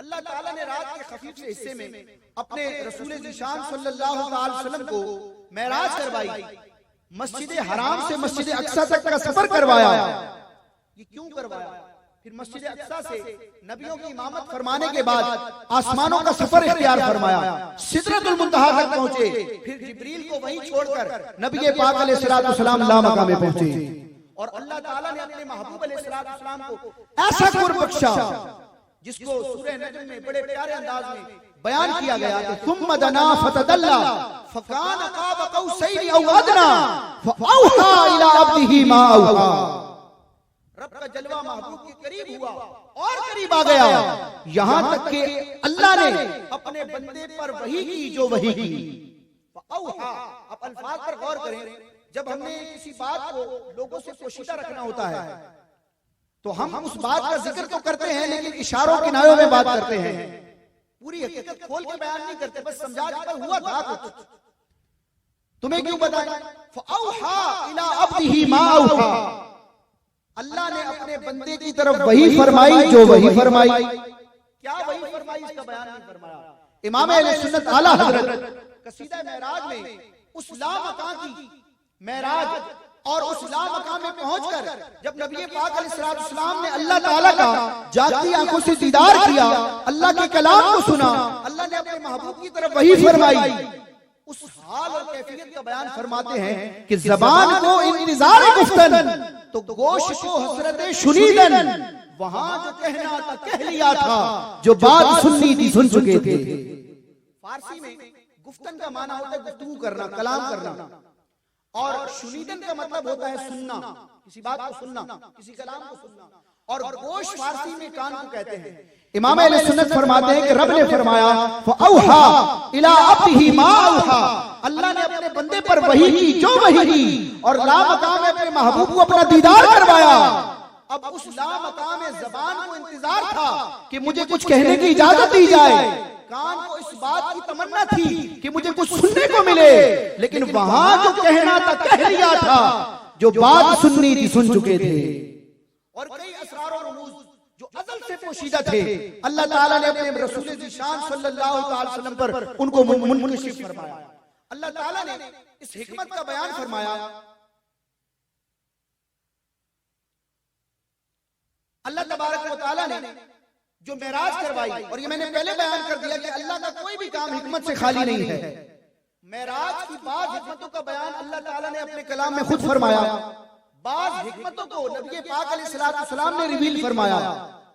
अल्लाह ताला ने रात के खफीफ से हिस्से में अपने रसूल ज़ीशान सल्लल्लाहु अलैहि वसल्लम को मेराज करवाई, मस्जिद हराम से मस्जिद अक्सा तक का सफर करवाया। ये क्यों करवाया? फिर मस्जिद अक्सा से नबियों की इमामत फरमाने के बाद आसमानों का सफर इख्तियार फरमाया, सिदरतुल मुंतहा तक पहुंचे, फिर जिब्रील को वहीं छोड़कर नबी पाक अलैहिस्सलाम लामका में पहुंचे और अल्लाह ताला ने अपने महबूब अलैहिस्सलाम को ऐसा कुर्ब बख्शा जिसको सूरह नजम में बड़े प्यारे अंदाज में बयान किया गया कि सुम्मा दना फतदल्ला फकान क़ाब क़ौसैन औ अदना फऔहा इला अब्दिही मा औहा। रब का जलवा महबूब के करीब हुआ और करीब आ गया, यहां तक कि अल्लाह ने अपने बंदे पर वही की जो वही की। फऔहा, अब अल्फाज पर गौर करें, जब हमने किसी बात को लोगों से पोशीदा रखना होता है तो हम उस बात का जिक्र तो करते हैं लेकिन इशारों किनारों में बात करते हैं, पूरी हकीकत खोल के बयान नहीं करते, बस समझा देकर हुआ था कुछ, तुम्हें क्यों बताएं। फऔहा इला अब्दिही मा औहा, अल्लाह ने अपने बंदे की तरफ वही फरमाई जो वही फरमाई। क्या वही फरमाई, इसका बयान नहीं फरमाया। इमाम अहले सुन्नत आला हजरत कसीदा मेराज में उस लामकां की मेराज और उस लामकां में पहुंचकर जब नबी पाक अलैहिस्सलाम ने अल्लाह ताला का जागती आंखों से दीदार किया, अल्लाह के कलाम को सुना, अल्लाह ने अपने महबूब की तरफ वही फरमाई, उस हाल और कैफियत का बयान फरमाते हैं कि ज़बान को इंतजार गुफ्तन तो गोश को हसरत शुनीदन, वहां जो कहना था कह लिया था, जो बात सुननी थी सुन चुके थे। फारसी में गुफ्तन का माना होता है गुफ्तगू करना, कलाम करना, और शुनीदन का मतलब होता है सुनना, किसी बात को सुनना, किसी कलाम को सुनना, और गोश फारसी में कान को कहते हैं। इमाम अहले सुन्नत फरमाते हैं कि रब ने फरमाया फऔहा इला अब्दिही मा औहा, अल्लाह ने अपने बंदे पर वही की जो वही की और लामकां में अपने महबूब को अपना दीदार करवाया। अब उस लामकां में ज़बान को इंतजार था कि मुझे कुछ कहने की इजाजत दी जाए, कान को इस बात की तमन्ना थी कि मुझे कुछ सुनने को मिले, लेकिन वहां जो कहना था कह लिया था, जो बात सुननी थी सुन चुके थे। और कई असरार और रमूज जो अज़ल से पोशीदा थे, अल्लाह ताला ने अपने रसूल ज़ीशान सल्लल्लाहु अलैहि वसल्लम पर उनको मुनकशिफ फरमाया। अल्लाह ताला ने इस हिकमत का बयान फरमाया। अल्लाह तबारक व तआला ने जो मेराज करवाई, और ये मैंने पहले बयान कर दिया कि अल्लाह का कोई भी काम हिकमत से खाली नहीं है। मेराज की बाद हिकमतों का बयान अल्लाह ताला ने अपने कलाम में खुद फरमाया, बाद हिकमतों को नबी पाक अलैहिस्सलाम ने रिवील फरमाया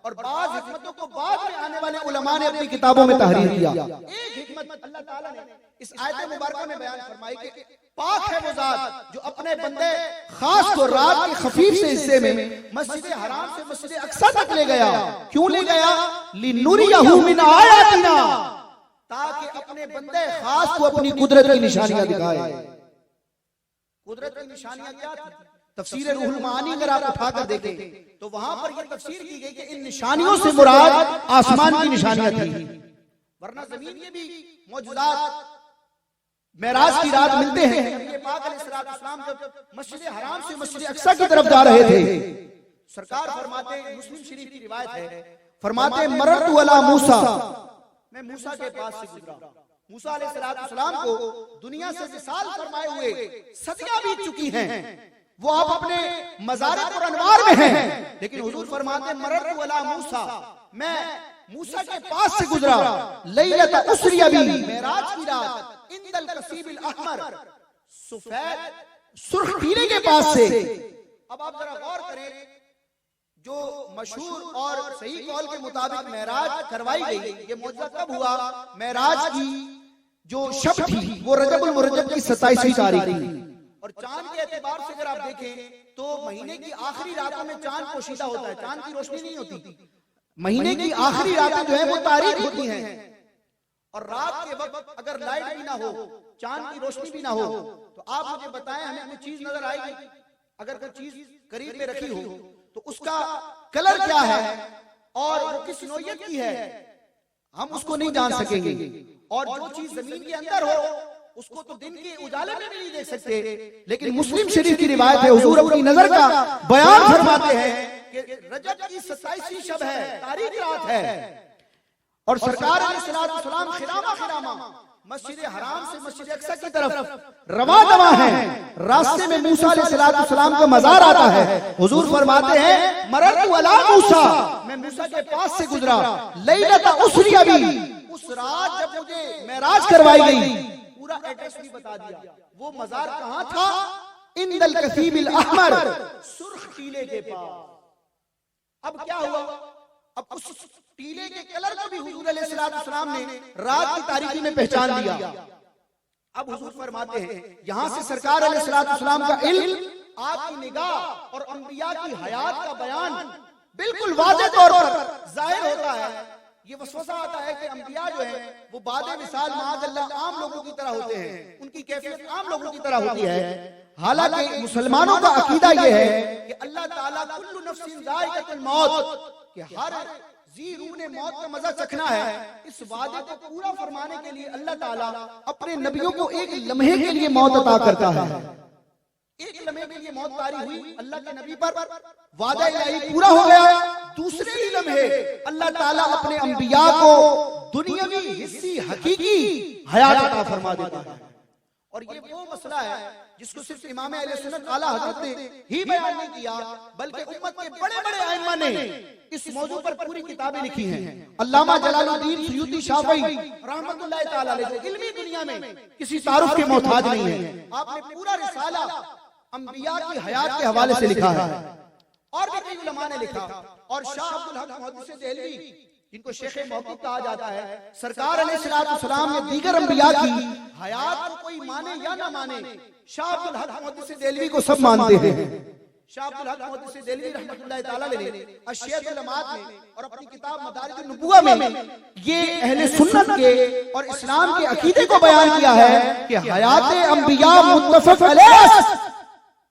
और बाद हिकमतों को बाद में आने वाले उलमा ने अपनी किताबों में तहरीर किया। एक हिकमत अल्लाह ताला ने इस आयत मुबारका में बयान फरमाई कि पाक है वो जात जो अपने बंदे खास तो रात के खफीफ से हिस्से में मस्जिद हराम से मस्जिद अक्सा तक ले गया। क्यों ले गया? लिनुरियहु मिन आयातिना, ताकि अपने बंदे खास को अपनी कुदरत की निशानियां दिखाए। कुदरत की निशानियां क्या थी? तफसीर रूहुल मानी अगर आप उठाकर देखें तो वहां पर यह तफसीर की गई कि इन निशानियों से मुराद आसमान की निशानियां थी, वरना जमीन के भी मौजूदात मेराज की रात मिलते हैं। नबी पाक अलैहिस्सलाम जब मस्जिद हराम से मस्जिद अक्सा की तरफ जा रहे थे, सरकार फरमाते, मुस्लिम शरीफ की रिवायत है, फरमाते मररतु अला मूसा, मैं मूसा के पास से गुजरा। मूसा अलैहिस्सलाम को दुनिया से विसाल फरमाए हुए सदियां बीत चुकी हैं, वो आप अपने मज़ारे पर अनवार में हैं, लेकिन हुजूर फरमाते मररतु अला मूसा, मैं मूसा के पास से गुजरा। लैलत उसरिया बी, मेराज की रात, इंदल कसीबिल अहमर, सफेद सुर्ख टीले के पास से। अब आप जरा गौर करें, जो मशहूर और सही कौल के मुताबिक मेराज करवाई गई, ये मौजूदा कब हुआ? मेराज की जो शब थी वो रजबुल मुरज्जब की 27वीं तारीख थी, और चांद के एतबार से अगर आप देखें तो महीने की आखिरी रातों में चांद पोशीदा होता है, चांद की रोशनी नहीं होती। महीने की आखिरी रातें जो है वो तारीख होती हैं, और रात के वक्त अगर लाइट भी ना हो, चांद की रोशनी भी ना हो, तो आप मुझे बताएं हमें कोई चीज नजर आएगी? अगर कोई चीज करीब में रखी हो तो उसका कलर क्या है और वो किस नौइयत की है, हम उसको नहीं जान सकेंगे। और जो चीज जमीन के अंदर हो उसको तो दिन के उजाले में भी नहीं देख सकते, लेकिन मुस्लिम शरीफ की रिवायत है, हुजूर अपनी नजर का बयान फरमाते हैं कि रजब की 27वीं शब है, तारीख रात है, और सरकार अलैहिस्सलाम खिरामा मस्जिद हराम से मस्जिद अक्सा की तरफ रवा दवा है। रास्ते में मूसा अलैहिस्सलाम का मजार आता है। हुजूर फरमाते हैं मररतु अला मूसा, मैं मूसा के पास से गुजरा। लैलता उसरिया बी, उस रात जब मुझे मेराज करवाई गई, पूरा एड्रेस भी बता दिया। वो मजार कहां था? इंदल कसीबिल अहमर, सुर्ख टीले के पास। अब क्या हुआ? अब उस टीले के कलर को भी हुजूर अलैहिस्सलाम ने रात की तारीकी में पहचान लिया। अब हुजूर फरमाते हैं यहां से सरकार अलैहिस्सलाम का इल्म, आपकी निगाह और अंबिया की हयात का बयान बिल्कुल वाज़ेह तौर पर जाहिर होता है। ये वसवसा आता है कि अंबिया जो है वो बादे मिसाल माअज़ल्लाह आम लोगों की तरह होते हैं, उनकी कैफियत आम लोगों की तरह होती है। हालांकि मुसलमानों का अकीदा यह है कि अल्लाह ताला कुल्लु नफ्सिन ज़ाइक़तुल मौत, कि हर जी रूह ने मौत का मजा चखना है। इस वादे को पूरा फरमाने के लिए अल्लाह ताला अपने नबियों को एक लम्हे के लिए मौत अता करता है। एक लम्हे के लिए मौत तारी हुई अल्लाह के नबी पर, वादा इलाही पूरा हो गया। दूसरे ही लम्हे अल्लाह ताला अपने अंबिया को दुनियावी हिस्सी हकीकी हयात अता फरमा देता है। और ये वो मसला है जिसको सिर्फ इमाम अहले सुन्नत आला हज़रत ने ही बयान नहीं किया, बल्कि उम्मत के बड़े बड़े आइम्मा ने इस मौजू पर पूरी किताबें लिखी हैं। अल्लामा जलालुद्दीन सुयूती शाफ़ी रहमतुल्लाह ताला अलैह इल्मी दुनिया में किसी तारुफ के मोहताज नहीं है। आपने पूरा रिसाला अंबिया की हयात के हवाले से लिखा है, और भी कई उलमा ने लिखा। और शाह अब्दुल हक मुहद्दिस देहलवी, जिनको शेख मौक़िफ़ कहा जाता है, सरकार अलैहिस्सलाम ने दीगर अंबिया की हयात को कोई माने या ना माने, शाह अब्दुल हक मुहद्दिस देहलवी को सब मानते हैं। शाह अब्दुल हक मुहद्दिस देहलवी रहमतुल्लाह ताला अलैह अश्शियतुल उलमात में और अपनी किताब मदारिजुन नबुव्वा में ये अहले सुन्नत के और इस्लाम के अकीदे को बयान किया है कि हयात अंबिया मुत्तफ़क़ अलैह,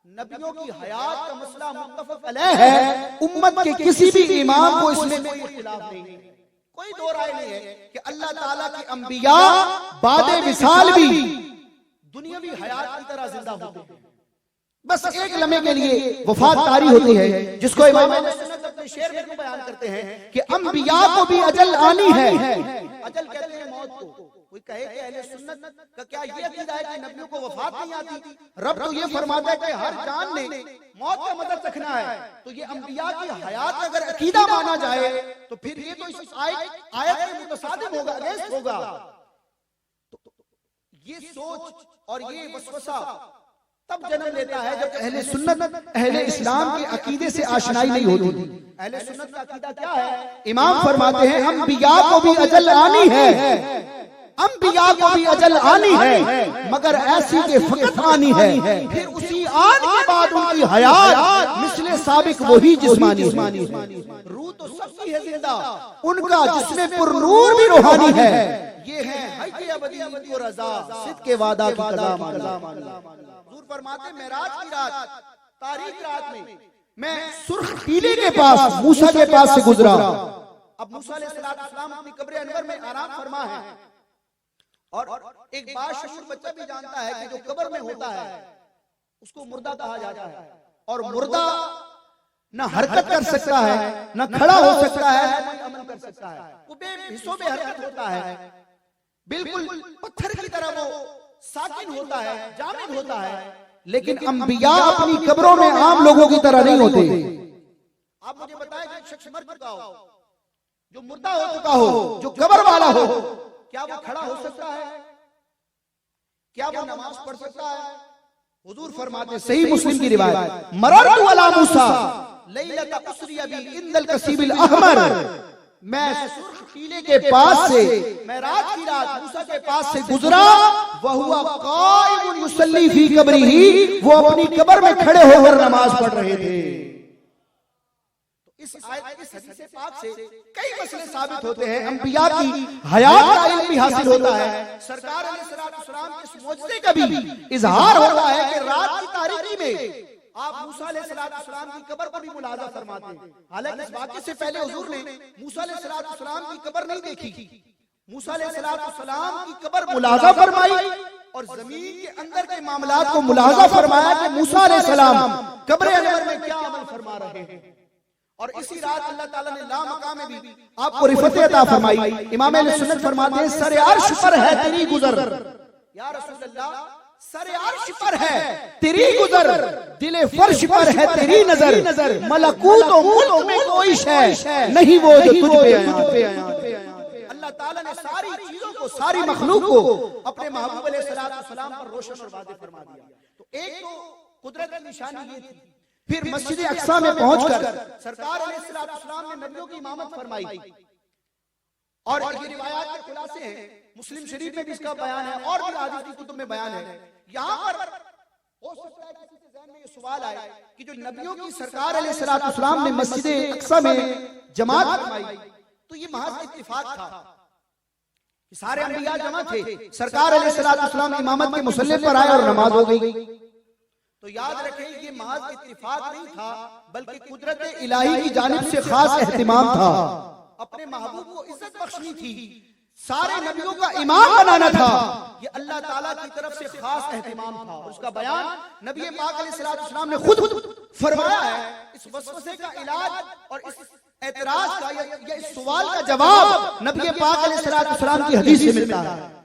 नबियों की हयात का मसला मुत्तफ़क़ अलैह है। उम्मत के किसी भी इमाम को इसमें कोई इख्तिलाफ नहीं, कोई दो राय नहीं है कि अल्लाह ताला की अंबिया बादे विसाल भी दुनियावी हयात की तरह जिंदा होते हैं। बस एक लम्हे के लिए वफात तारी होती है, जिसको इमाम अहले सुन्नत अपने शेर में बयान करते हैं कि अंबिया को भी अजल आनी है। अजल कहते हैं मौत को। कोई कहे कि अहले सुन्नत का क्या ये अकीदा है कि नबियों को वफात नहीं आती? रब तो ये फरमाता है कि हर जान ने मौत का मजा चखना है। तो ये अंबिया की हयात अगर अकीदा माना जाए तो फिर ये तो इस आयत के मुतसादिम होगा, अगेंस्ट होगा। तो ये सोच और ये वसवसा तब जन्म लेता है जब अहले सुन्नत अहले इस्लाम के अकीदे से आशनाई नहीं होती। अहले सुन्नत का अकीदा क्या है? इमाम फरमाते हैं अंबिया को भी अजल आनी है, अंबिया को भी अजल आनी है, मगर ऐसी के फकत आनी है। फिर उसी आन के बाद उनकी हयात मिसले साबिक वही जिस्मानी है। रूह तो सबकी है जिंदा, उनका जिसमें पुरनूर भी रूहानी है। ये है हक़ अबदी और रज़ा, सिद्क़ के वादा की कलाम। हुज़ूर फरमाते मेराज की रात, तारीख रात में मैं सुर्ख टीले के पास मूसा के पास से गुजरा। अब मूसा अलैहिस्सलाम अपनी कब्र अनवर में आराम फरमा है, और एक बाशऊर बच्चा भी जानता है कि जो कब्र में होता है उसको मुर्दा कहा जाता है। और मुर्दा न हरकत कर सकता है, न खड़ा हो सकता है, न कोई अमल कर सकता है। वो बेहिस्सों में हरकत होता है, बिल्कुल पत्थर की तरह वो साकिन होता है, जामिद होता है। लेकिन अंबिया अपनी कब्रों में आम लोगों की तरह नहीं होते। आप मुझे बताएं कि एक शख्स मर चुका हो, जो मुर्दा हो चुका हो, जो कब्र वाला हो, क्या वो खड़ा हो सकता है? क्या वो नमाज पढ़ सकता है? हुजूर फरमाते, सही मुस्लिम की रिवायत, मररतु अला मूसा लैलता उसरिया बी इंदल कसीबिल अहमर, मैं सुर्ख टीले के पास से, मैं रात की रात मूसा के पास से गुजरा। वहुवा काइमुन युसल्ली फी कब्रिही, वो अपनी कब्र में खड़े होकर नमाज पढ़ रहे थे। इस आयत इस हदीस पाक से कई मसले साबित होते हैं। अंबिया की हयात का इल्म भी हासिल होता है। सरकार अलैहिस्सलाम के इस मौजज़े का भी इजहार होता है कि रात की तारीकी में आप मूसा अलैहिस्सलाम की कब्र को भी मुलाजा फरमाते हैं। हालांकि इस वाक़े से पहले हुजूर ने मूसा अलैहिस्सलाम की कब्र नहीं देखी। मूसा अलैहिस्सलाम की कब्र मुलाजा फरमाई और जमीन के अंदर के मामलात को मुलाजा फरमाया कि मूसा अलैहिस्सलाम कब्र अनवर में क्या अमल फरमा रहे हैं। और इसी रात अल्लाह ताला ने ला मकाम में भी आपको रिफत अता फरमाई। इमाम अहले सुन्नत फरमाते हैं सर अर्श पर है तेरी गुजर, या रसूल अल्लाह सर अर्श पर है तेरी गुजर, दिले फर्श पर है तेरी नजर, मलकूत और मुल्क में कोई शय नहीं वो जो तुझ पे आया। अल्लाह ताला ने सारी चीजों को, सारी मखलूक को अपने महबूब अलैहिस्सलाम पर रोशन और वादे फरमा दिया। तो एक तो कुदरत की निशानी ये थी। फिर मस्जिद अक्सा में पहुंचकर सरकार अलैहिस्सलाम ने नबियों की इमामत फरमाई और ये रिवायात के खुलासे हैं, मुस्लिम शरीफ में भी इसका बयान है और भी हदीस की कुतुब में बयान है। यहाँ पर हो सकता है किसी के ज़हन में ये सवाल आए कि जो नबियों की सरकार अलैहिस्सलाम ने मस्जिद अक्सा में जमात फरमाई तो ये महज इत्तिफाक था कि सारे अंबिया जमा थे, सरकार अलैहिस्सलाम इमामत के मुसल्ले पर आए और नमाज हो गई। तो याद रखें ये महज इत्तिफाक नहीं था, बल्कि कुदरत इलाही की जानिब से खास एहतिमाम था। अपने महबूब को इज्जत बख्शनी थी, सारे नबियों का इमाम बनाना था, ये अल्लाह ताला की तरफ से खास एहतिमाम था। और उसका बयान नबी पाक अलैहिस्सलाम ने खुद फरमाया है। इस वसवसे का इलाज और इस एतराज का या इस सवाल का जवाब नबी पाक अलैहिस्सलाम की हदीस से मिलता है।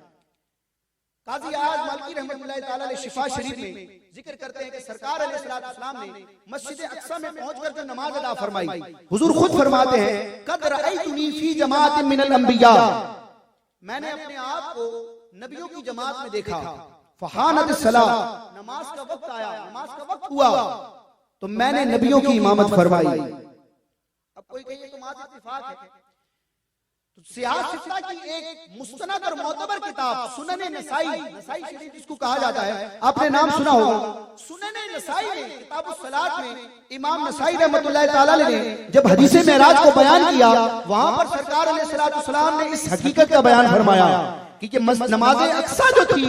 काजी आज़ मालिकी रहमतुल्लाह ताला अलैह शिफा शरीफ में जिक्र करते हैं कि सरकार अलैहिस्सलाम ने मस्जिद अक्सा में पहुंचकर जो नमाज अदा फरमाई, हुजूर खुद फरमाते हैं कद रअयतुनी फी जमाअतिन मिनल अंबिया, मैंने अपने आप को नबियों की जमात में देखा। फहानत सलाह, नमाज का वक्त आया, नमाज का वक्त हुआ तो मैंने नबियों की इमामत फरमाई। अब कोई कहे तो महज इत्तिफाक है, तो सियासत की एक मुस्तनद और मोतबर किताब सुनन नसाई शरीफ जिसको कहा जाता है, आपने नाम सुना होगा। सुनन नसाई में किताब सलात में इमाम नसाई रहमतुल्लाह ताला ने जब हदीस मेराज को बयान किया, वहां पर सरकार अलैहिस्सलाम ने इस हकीकत का बयान फरमाया कि नमाज अक्सा जो थी,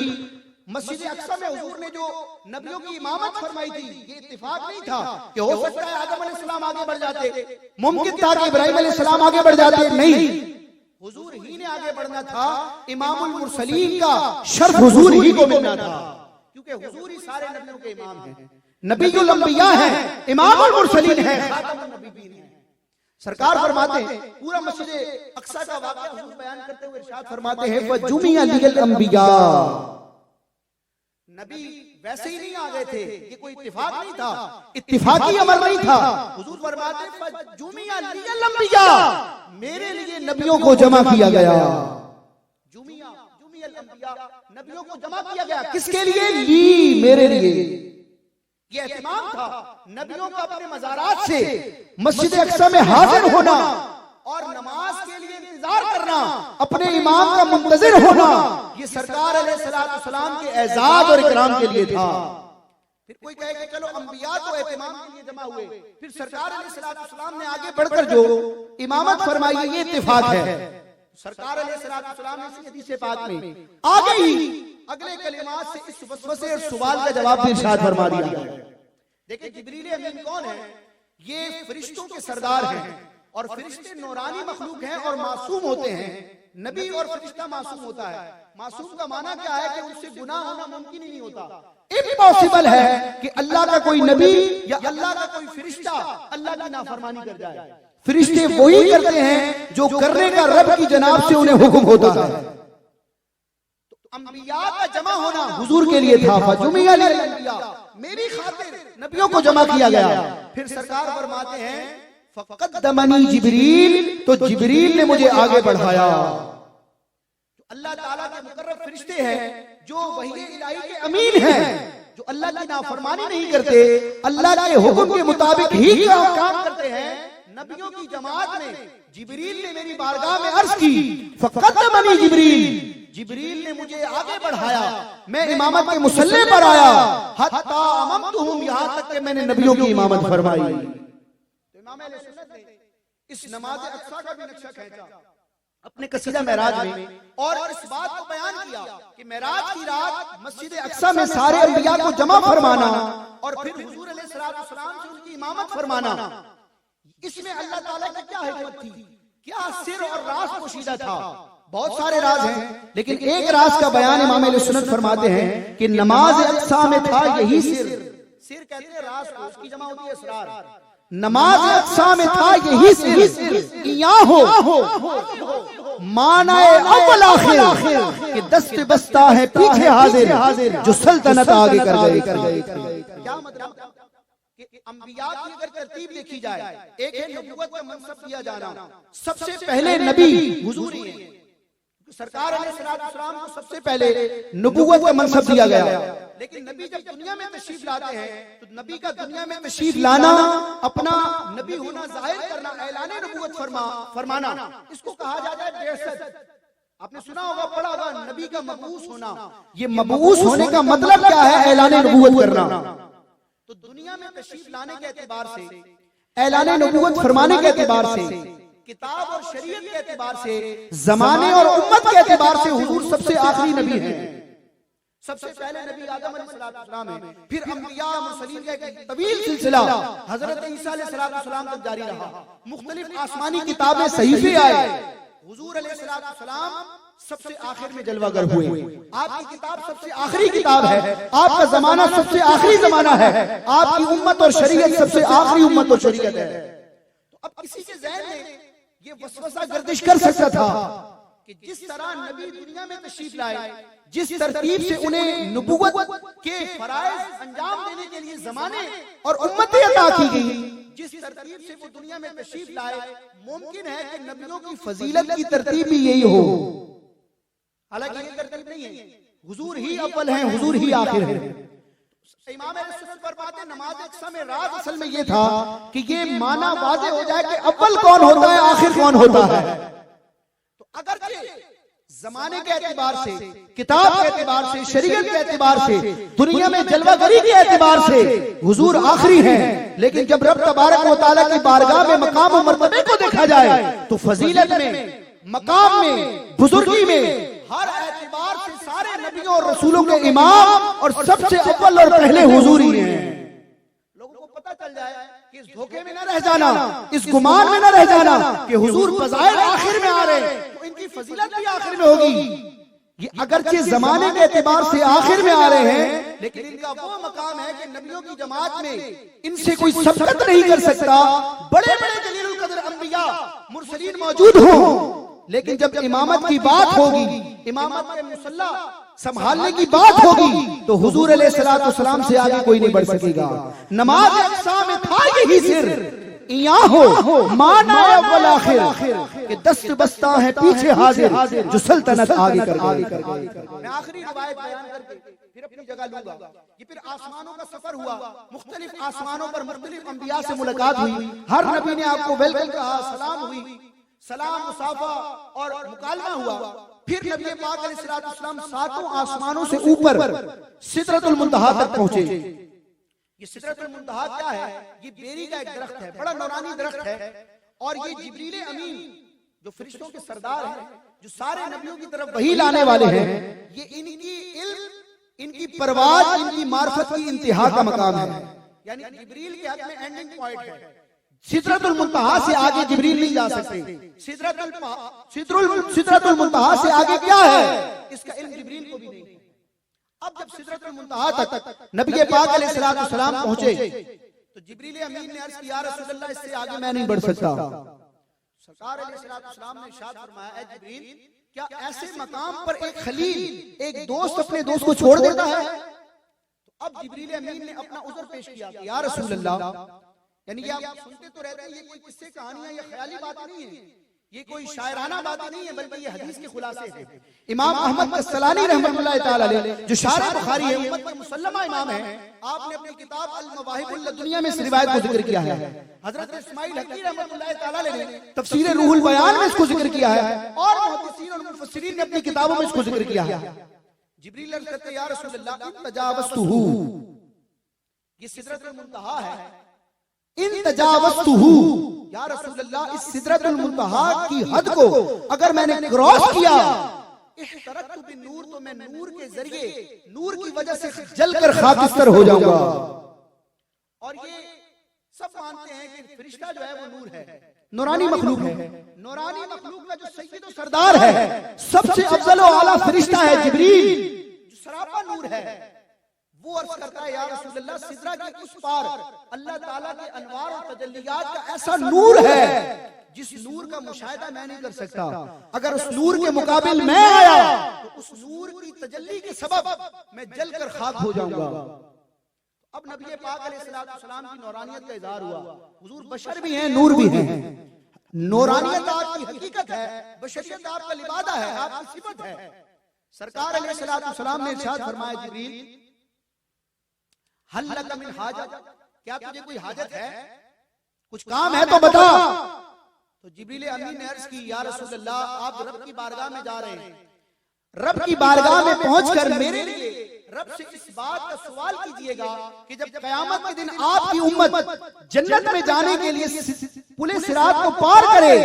मस्जिद अक्सा में हुजूर ने जो नबियों की इमामत फरमाई थी, ये इत्तिफाक नहीं था कि हो सकता है आदम अलैहिस्सलाम आगे बढ़ जाते, मुमकिन था कि इब्राहिम अलैहिस्सलाम आगे बढ़ जाते, नहीं, हुजूर ही ने आगे बढ़ना था। इमामुल मुरसलीन का शर्फ हुजूर ही को मिलना था, क्योंकि हुजूर ही सारे नबियों के इमाम हैं, नबीयुल अंबिया हैं, इमामुल मुरसलीन हैं, खातमुन नबीयीन हैं। सरकार फरमाते हैं पूरा मस्जिद अक्सा का वाक़या हुजूर बयान करते हुए इरशाद फरमाते हैं वजुमिया लिल अंबिया, नबी वैसे ही नहीं आ गए थे, ये कोई इत्तिफाक नहीं था, इत्तिफाकी अमर नहीं था। हुजूर फरमाते जुमिया लियल अंबिया, मेरे लिए नबियों को जमा किया गया। जुमियल अंबिया, नबियों को जमा किया गया, किसके लिए? ली, मेरे लिए। ये एहतिमाम था नबियों का अपने मज़ारात से मस्जिद अक्सा में हाजिर होना और नमाज के लिए इंतजार करना, अपने इमाम का मुंतजिर होना, ये सरकार अलैहिस्सलाम के एजाज और इकराम के लिए था। फिर कोई कहे कि चलो अंबिया तो एहतिमाम के लिए जमा हुए, फिर सरकार अलैहिस्सलाम ने आगे बढ़कर जो इमामत फरमाई ये इत्तिफाक है। सरकार अलैहिस्सलाम ने इस हदीस पाक में आगे ही अगले कलिमात से इस वसवसे और सवाल का जवाब भी इरशाद फरमा दिया। देखिए जिब्रील अमीन कौन है? ये फरिश्तों के सरदार हैं और फरिश्ते नूरानी मखलूक हैं और मासूम होते हैं। नबी और फरिश्ता मासूम होता है। मासूम का माना क्या है कि उनसे गुनाह होना मुमकिन ही नहीं होता। इम्पॉसिबल है कि अल्लाह का कोई नबी या अल्लाह का कोई फरिश्ता अल्लाह की नाफरमानी कर जाए। फरिश्ते वही करते हैं जो करने का रब की जनाब से उन्हें हुक्म होता है। तो अंबिया का जमा होना हुजूर के लिए था। फजुमिया लिल अंबिया, मेरी खातिर नबियों को जमा किया गया। फिर सरकार फरमाते हैं फ़क़द्दमनी जिब्रील, तो जिब्रील ने मुझे आगे बढ़ाया। अल्लाह ताला के मुकर्रब फरिश्ते हैं जो वही इलाही के अमीन हैं, जो अल्लाह की नाफरमानी नहीं करते, अल्लाह के हुक्म के मुताबिक ही काम करते हैं। नबियों की जमात में जिब्रील ने मेरी बारगाह में अर्ज की, फ़क़द्दमनी जिब्रील, जिब्रील ने मुझे आगे बढ़ाया, मैं इमामत के मुसल्ले पर आया, हत्ता अममतुहुम, यहां तक कि मैंने नबियों की इमामत फरमाई। इमाम अहले सुन्नत ने इस नमाज अक्सा का भी नक्शा खींचा अपने कसीदा मेराज में और इस बात को बयान किया कि मेराज की रात मस्जिद अक्सा में सारे अंबिया को जमा फरमाना और फिर हुजूर अलैहिस्सलाम से उनकी इमामत फरमाना, इसमें अल्लाह ताला की क्या हिकमत थी, क्या सिर और राज पोशीदा था। बहुत सारे राज हैं, लेकिन एक राज का बयान इमाम अहले सुन्नत फरमाते हैं कि नमाज अक्सा में था यही सिर। सिर कहते हैं राज को, उसकी जमा होती है असरार। नमाज अक्सा में था यही सिर, यहाँ हो मानाए अव्वल आखिर कि दस्त बस्ता है पीछे हाजिर जो सल्तनत आगे कर गए। क्या मतलब कि अंबिया की अगर तरतीब देखी जाए, एक है नबूवत का मनसब दिया जाना, सबसे पहले नबी हुजूर ही है। सरकार अलैहिस्सलाम को सबसे पहले नबूवत का मनसब दिया गया, लेकिन नबी जब दुनिया में तशरीफ लाते हैं तो नबी का दुनिया में तशरीफ लाना, अपना नबी होना जाहिर करना, ऐलाने नबूवत फरमाना, इसको कहा जाता है बिअसत। आपने सुना होगा, पढ़ा होगा, नबी का मबूस होना। ये मबूस होने का मतलब क्या है? ऐलाने नबूवत करना। तो दुनिया में तशरीफ लाने के एतबार से, ऐलाने नबूवत फरमाने के एतबार से, किताब और शरीयत के एतबार से, जमाने और उम्मत के एतबार से हुजूर सबसे आखिरी नबी हैं। सबसे पहले नबी आदम अलैहिस्सलाम है, फिर अंबिया मुरसलीन का एक तवील सिलसिला हजरत ईसा अलैहिस्सलाम तक जारी रहा। मुख्तलिफ आसमानी किताबें, सहीफे आए, हुजूर अलैहिस्सलाम सबसे आखिर में जलवागर हुए। आपकी किताब सबसे आखिरी किताब है, आपका जमाना सबसे आखिरी जमाना है, आपकी उम्मत और शरीयत सबसे आखिरी उम्मत और शरीयत है। तो अब किसी के ज़हन में ये वसवसा गर्दिश कर सकता था कि जिस तरह नबी दुनिया में तशरीफ लाए, जिस तरतीब से उन्हें नबूवत के फराइज अंजाम देने के लिए जमाने और उम्मतें अता की गई, जिस तरतीब से वो दुनिया में तशरीफ लाए, मुमकिन है कि नबियों की फजीलत की तरतीब भी यही हो। हालांकि ये तरतीब नहीं है, हुजूर ही अव्वल हैं, हुजूर ही आखिर हैं। इमाम अहले फरमाते हैं नमाज अक्सा में राज असल में ये था कि ये माना वाज़े हो जाए कि अव्वल कौन होता है, आखिर कौन होता है। तो अगर जमाने के एतबार से, किताब के एतबार से, शरीयत के एतबार से, दुनिया में जलवागरी के एतबार से हुजूर आखिरी हैं, लेकिन जब रब तबारक व तआला की बारगाह में मकाम और मर्तबे को देखा जाए तो फजीलत में, मकाम में, बुजुर्गी में, हर एतबार से सारे नबियों और रसूलों के इमाम और सबसे अव्वल और पहले हुजूर ही हैं। लोगों को पता चल जाए कि इस धोखे में न रह जाना, इस गुमान में न रह जाना कि हुजूर बज़ाहिर आखिर में आ रहे हैं तो इनकी फजीलत भी आखिर में होगी। ये अगरचे जमाने के एतबार से आखिर में आ रहे हैं, लेकिन इनका वो मकाम है कि नबियों की जमात में इनसे कोई सबकत नहीं कर सकता। बड़े बड़े जलीलुल कद्र अंबिया मुरसलीन मौजूद हों, लेकिन जब इमामत की बात होगी, इमामत के मुसल्ला संभालने की बात होगी, तो हुजूर अलैहिस्सलाम से आगे कोई नहीं बढ़ सकेगा। नमाज अक्सा में था यही सिर, यहाँ हो माना अव्वल आखिर कि दस्त बस्ता है पीछे हाजिर जो सल्तनत आगे कर गए। मैं आखिरी रिवायत बयान करके फिर अपनी जगह लूंगा। ये फिर आसमानों का सफर हुआ, मुख्तलिफ आसमानों पर मुख्तलिफ अंबिया से मुलाकात हुई, हर नबी ने आपको वेलकम कहा, सलाम हुई, सलाम मुसाफा और मुकालमा हुआ। फिर नबी पाक अलैहिस्सलाम सातों आसमानों से ऊपर सिदरतुल मुंतहा तक पहुंचे। ये सिदरतुल मुंतहा क्या है? ये बेरी का एक दरख्त है, बड़ा नूरानी दरख्त है, और ये जिब्रील अमीन जो फरिश्तों के सरदार हैं, जो सारे नबियों की तरफ वही लाने वाले हैं, ये इनकी इल्म, इनकी परवाज, इनकी मार्फत की इंतहा का मकाम है। यानी जिब्रील के हक में एंडिंग पॉइंट है। सिदरतुल मुंतहा से आगे जिब्रील नहीं जा सकते। सिदरतुल मुंतहा से आगे क्या है, इसका इल्म जिब्रील को भी नहीं। अब जब सिदरतुल मुंतहा तक नबी पाक अलैहिस्सलाम पहुंचे तो जिब्रील अमीन ने अर्ज किया, या रसूलल्लाह, इससे आगे मैं नहीं बढ़ सकता। सरकार अलैहिस्सलाम ने इरशाद फरमाया, ऐ जिब्रील, क्या ऐसे मकाम पर एक खलील, एक दोस्त अपने दोस्त को छोड़ देता है? तो अब जिब्रील अमीन ने अपना उज़्र पेश किया, या रसूलल्लाह, यानी कि आप सुनते तो रहते हैं, ये कोई किस्से कहानियां या ख्याली बात नहीं है, ये कोई शायराना बात नहीं है, बल्कि ये हदीस के खुलासे हैं। इमाम अहमद अस्सलानी रहमतुल्लाह ताला अलैह, जो शारे बुखारी है, उम्मत के मुसल्लमा इमाम है, आपने अपनी किताब अल मवाहिबुल लदुनिया में इस रिवायत को जिक्र किया है। हजरत इस्माइल हकी रहमतुल्लाह ताला अलैह ने तफसीर रूहुल बयान में इसको जिक्र किया है, और मुहद्दिसीन और मुफस्सिरीन ने अपनी किताबों में इसको जिक्र किया है। जिब्रील अर्ज़ करते हैं, या रसूलल्लाह, तजावज़तुहु, ये सिदरतुल मुंतहा है, इन तजावज़तुहु, या रसूलल्लाह, इस सिदरतुल मुंतहा की हद को अगर मैंने क्रॉस किया, इहतरक़तु बिन्नूर, तो मैं नूर के जरिए, नूर की वजह से जलकर खाकिस्तर हो जाऊंगा। और ये सब मानते हैं कि फरिश्ता जो है वो नूर है, नूरानी मखलूक है। नूरानी मखलूक का जो सैयद और सरदार है, सबसे अफजल व आला फरिश्ता है जिब्रील, जो सरापा नूर है, वो अर्ज करता है या रसूल अल्लाह, सिदरा के उस पार अल्लाह ताला के अनवार और तजल्लियात का ऐसा नूर है जिस नूर का मुशाहिदा मैं नहीं कर सकता। अगर उस नूर के मुकाबिल मैं आया तो उस नूर की तजल्ली के सबब मैं जलकर खाक हो जाऊंगा। अब नबी पाक अलैहिस्सलाम की नौरानियत का इज़हार हुआ। हुजूर बशर भी हैं, नूर भी हैं। नौरानियत आपकी हकीकत है, बशरियत आपका लिबादा है, आपकी सिफत है। सरकार अलैहिस्सलाम ने इरशाद फरमाया, जिब्रील हल लक मिन हाजत, क्या तुझे कोई हाजत है, कुछ काम है तो बता। तो जिब्रील अमीन ने अर्ज की, या रसूल अल्लाह, आप रब की बारगाह में जा रहे हैं, रब की बारगाह में पहुंचकर मेरे लिए रब से इस बात का सवाल कीजिएगा कि जब कयामत के दिन आपकी उम्मत जन्नत में जाने के लिए पुले सिरात को पार करे,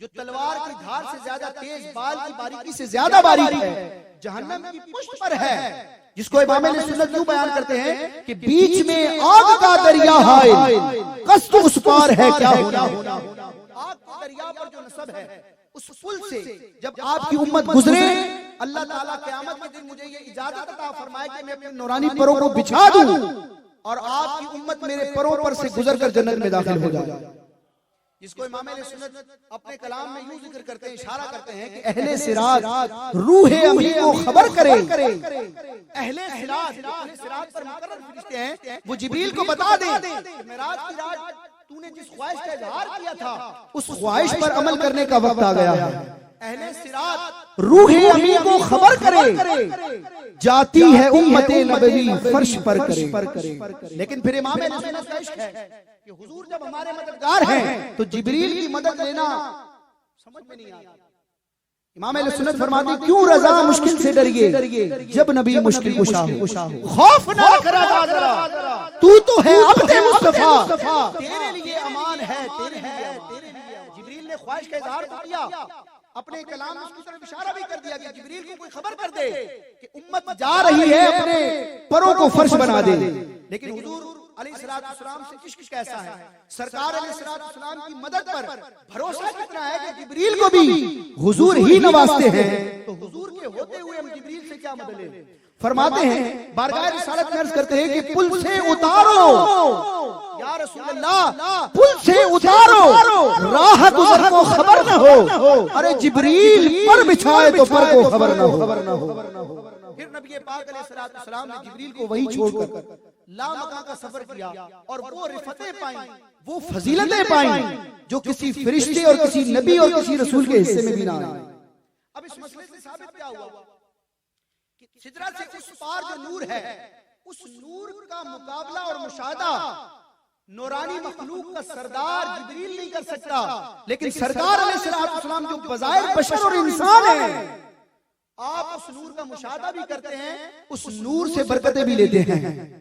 जो तलवार की धार से ज्यादा तेज, बाल की बारीकी से ज्यादा बारीक है, जहन्नम की पुष्ट पर है, जिसको इमाम सुन्नत यूं बयान करते हैं कि बीच में आग का दरिया है, कस्त उस पार है क्या होना। आग के दरिया पर जो नसब है, उस पुल से जब आपकी उम्मत गुजरे, अल्लाह ताला क़यामत के दिन मुझे ये इजाजत अता फरमाए कि मैं अपने नूरानी परों को बिछा दूं और आपकी उम्मत मेरे परों पर से गुजरकर जन्नत में दाखिल हो जाए। जिसको इमाम सुन्नत अपने कलाम में यूं जिक्र करते हैं, इशारा करते हैं कि अहले सिरात रूह अमी को खबर करे। अहले सिरात पर मुकर्रर फरिश्ते हैं, वो जिब्रील को बता दें मेराज की रात तूने जिस ख्वाहिश का इजहार किया था, उस ख्वाहिश पर अमल करने का वक्त आ गया है। अहले सिरात रूह अमी को खबर करे, जाती है उम्मते नबवी फर्श पर करे। लेकिन फिर इमाम सुन्नत का इश्क है कि हुजूर जब हमारे मददगार हैं तो जिब्रील की मदद लेना समझ में नहीं आता। इमाम सुन्नत फरमाते, क्यों रज़ा मुश्किल से डरिए जब नबी मुश्किल कुशा हो, खौफ ना करा जरा, तू तो है अपने मुस्तफा, तेरे लिए अमान है, तेरे लिए। जिब्रील ने ख्वाहिश का इजहार तो किया, अपने कलाम में उसकी तरफ इशारा भी कर दिया कि जिब्रील को कोई खबर कर दे कि उम्मत जा रही है, अपने परों को फर्श बना दे। लेकिन हुजूर अलैहिस्सलाम से इश्क कैसा है, सरकार अलैहिस्सलाम की मदद पर भरोसा कितना है कि जिब्रील को भी हुजूर ही नवाजते हैं, तो हुजूर के होते हुए हम जिब्रील से क्या मदद लें। फरमाते हैं, बारगाह रिसालत में अर्ज करते हैं कि पुल से उतारो या रसूल अल्लाह, पुल से उतारो, राह गुजर को खबर न हो, अरे जिब्रील पर बिछाए तो पर को खबर न हो। फिर नबी पाक अलैहिस्सलाम ने जिब्रील को वही छोड़कर लामका का सफर किया और वो रिफतें पाई, वो फजीलतें पाई जो किसी फरिश्ते और किसी नबी और किसी रसूल के हिस्से में भी ना आई। अब इस मसले से साबित क्या हुआ कि सिदरा से उस पार जो नूर है, उस नूर का मुकाबला और मुशाहदा नूरानी मखलूक का सरदार जिब्रील नहीं कर सकता। लेकिन सरकार अलैहिस्सलाम जो बज़ाहिर बशर और इंसान है, आप उस नूर का मुशाहदा भी करते हैं, उस नूर से बरकतें भी लेते हैं।